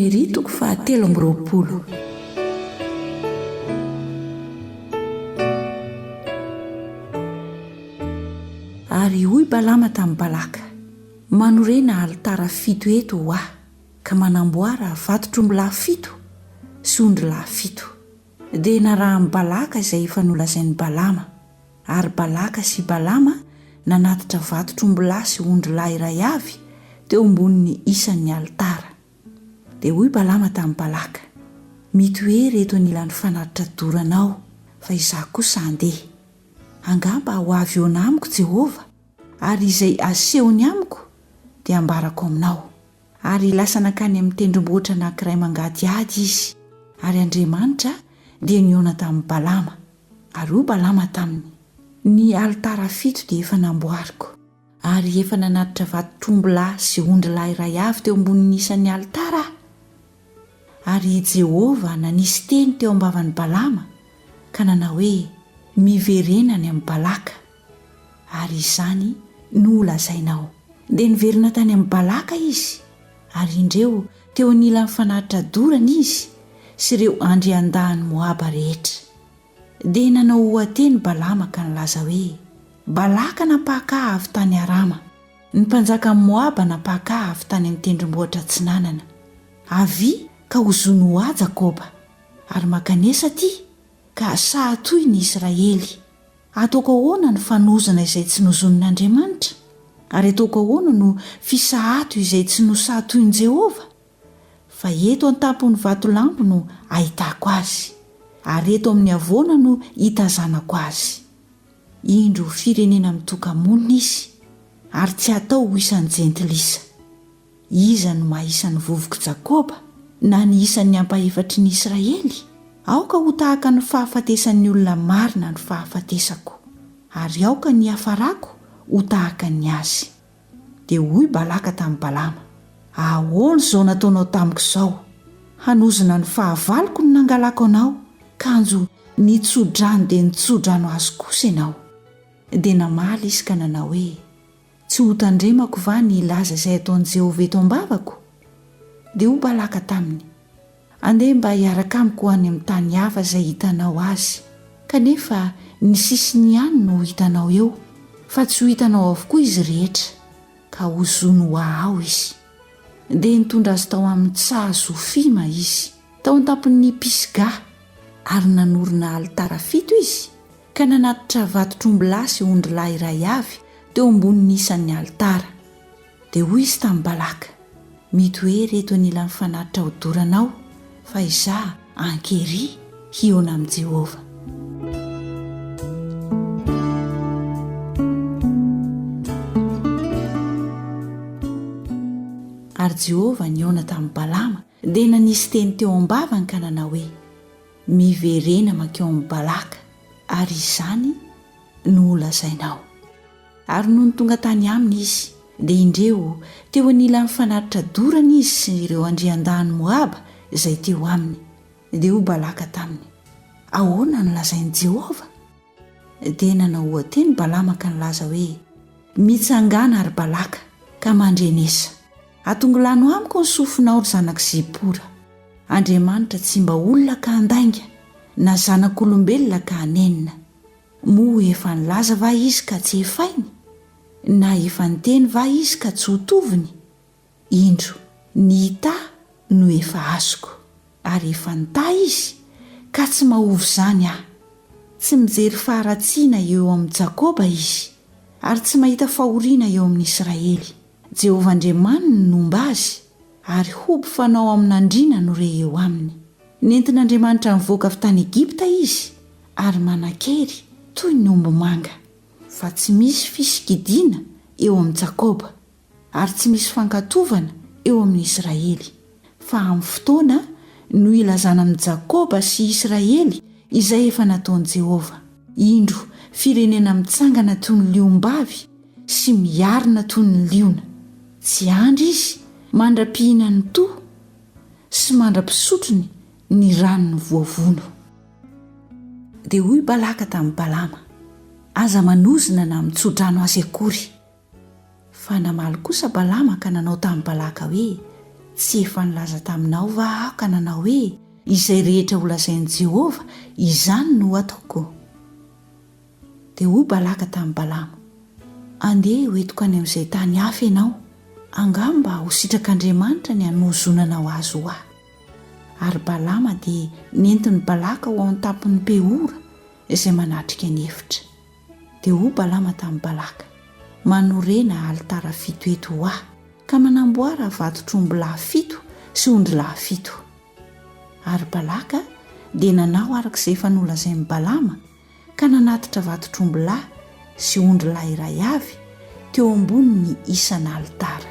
Nomery toko fahatelo amby roapolo. Ary hoy Balama tamin'i Balaka: Manorena alitara fito eto ho aho, ka manamboara vantotr'ombilahy fito sy ondrilahy fito. Dia narahin'i Balaka izay efa nolazain'i Balama, ary Balaka sy Balama nanatitra vantotr'ombilahy sy ondrilahy iray avy teo ambonin'ny isan'ni alitara. Dia hoy Balama tamin'i Balaka: Mitoera eto anilan'ny fanatitra doranao, fa izaho kosa handeha. Angamba ho avy hihaona amiko Jehovah, ary izay asehony amiko dia ambarako aminao. Ary lasa nakany amin'ny tendrombohitra anankiray mangadiady izy. Ary Andriamanitra dia nihaona tamin'i Balama. Ary hoy Balama taminy: ny alitara fito dia efa namboariko, ary efa nanatitra vantotr'ombilahy sy ondrilahy iray avy teo ambonin'ny isan'ni alitara. Ary Jehovah nanisy teny teo am-bavan'i Balama ka nanao hoe miverena ny amin'ny Balaka, ary izany nolazainao. Dia niverina tany amin'ny Balaka izy, ary indreo teo anilan'ny fanatitra dorana izy sy ireo andrian-dahany Moaba rehetra. Dia nanao hoateny Balama ka nilaza hoe: Balaka napaka avy tany Arama, ny mpanjaka Moaba napaka avy tany amin'ny tendrombohitra tsinanana. Avy ka hozony ho ahy Jakoba, ary makanesa ty ka sahatoy ny Israely. Ataoko ahoana ny fanozana izay tsy nozon'Andriamanitra? Ary ataoko ahoana no fisahato izay tsy nosahatoin'i Jehovah? Fa eto an-tampon'ny vatolampo no ahitako azy, ary eto amin'ny havoana no hitazanako azy. Indro firenena mitoka-monina izy, ary tsy atao ho isan'ny jentilisa. Iza no maha-isan'ny vovoka Jakoba, na ny isan'ny ampahefatry ny Israely? Aoka ho tahaka ny fahafatesan'ny olona marina ny fahafatesako, ary aoka ny hafarako ho tahaka ny azy. Dia hoy Balaka tamin'i Balama: ahoana izao nataonao tamiko izao? Hanozona ny fahavaloko no nangalako anao, kanjo nitsodrano dia nitsodrano azy kosa ianao. Dia namaly izy ka nanao hoe: tsy ho tandremako va ny laza izay ataon'i Jehovah eto am-bavako? Dia hoy Balaka taminy: andeha mba hiaraka amiko ho any amin'ny tany hafa izay hitanao azy, kanefa ny sisiny ihany no hitanao eo, fa tsy ho hitanao avokoa izy rehetra, ka hozony ho aho izy. Dia nitondra azy tao amin'ny tsahazofima izy, tao an-tampon'ny Pisga, ary nanorina alitara fito izy, ka nanatitra vantotr'ombilahy sy ondrilahy iray avy teo ambonin'ny isan'ni alitara. Dia hoy izy tamin'i Balaka: Mitoera eto anilan'ny fanatitra ho doranao, fa izaho ankery hihaona amin'i Jehovah. Ary Jehovah nihaona tamin'i Balama dia nanisy teny teo am-bavany ka nanao hoe: miverena mankeo amin'ny Balaka, ary izany nolazainao. Ary noho ny tonga tany aminy izy, dia indreo teo anilan'ny fanatitra dorana izy sy ireo andrian-dahany Moaba izay teo aminy. Dia hoy Balaka taminy: ahoana nolazain'i Jehovah? Dia nanao hoateny Balama ka nilaza hoe: mitsangana ary Balaka ka mandrenesa, atongolano amiko ny sofinao ry zanak' Zipora. Andriamanitra tsy mba olona ka handainga, na zanak'olombelona ka hanenina. Moa efa nilaza va izy ka tsy efainy? Na efa niteny va izy ka tsy ho toviny? Indro ny hita no efa azoko, ary efa nita izy ka tsy mahovy izany aho. Tsy mijery faharatsiana eo amin'ny Jakoba izy, ary tsy mahita fahoriana eo amin'ny Israely. Jehovah Andriamanina nomba azy, ary hoby fanao amin'andriana no re eo aminy. Nentin'Andriamanitra nivoaka avy tany Egipta izy, ary manan-kery toy ny omby manga. Fa tsy misy fisikidiana eo amin'ny Jakoba, ary tsy misy fankatovana eo amin'ny Israely. Fa amin'ny fotoana no ilazana amin'ny Jakoba sy Israely izay efa nataon'i Jehovah. Indro firenena mitsangana toy ny liom-bavy sy miarina toy ny liona. Tsy andry izy mandra-pihina ny to sy mandra-pisotrony ny ranony voavono. Dia hoy Balaka tamin'i Balama: aza manozina na mitsodrano azy akory. Fa namaly kosa Balama ka nanao tamin'i Balaka hoe: tsy efa nilaza taminao va aho ka nanao hoe izay rehetra ho lazain'i Jehovah izany no ataoko. Dia hoy Balaka tamin'i Balama, andeha hoentiko any amin'izay tany hafa ianao, angamba ho sitrak'Andriamanitra ny hanozonanao azy ho ahy. Ary Balama dia nentiny Balaka ho amin'ny tampon'ny Peora izay manatrika ny hevitra. Dia hoy Balama tamin'i Balaka, manorena alitara fito eto ho ahy, ka manamboara vantotr'ombilahy fito sy ondrilahy fito. Ary Balaka dia nanao arak'izay efa nolazain'i Balama, ka nanatitra vantotr'ombilahy sy ondrilahy iray avy teo ambonin'ny isan'alitara.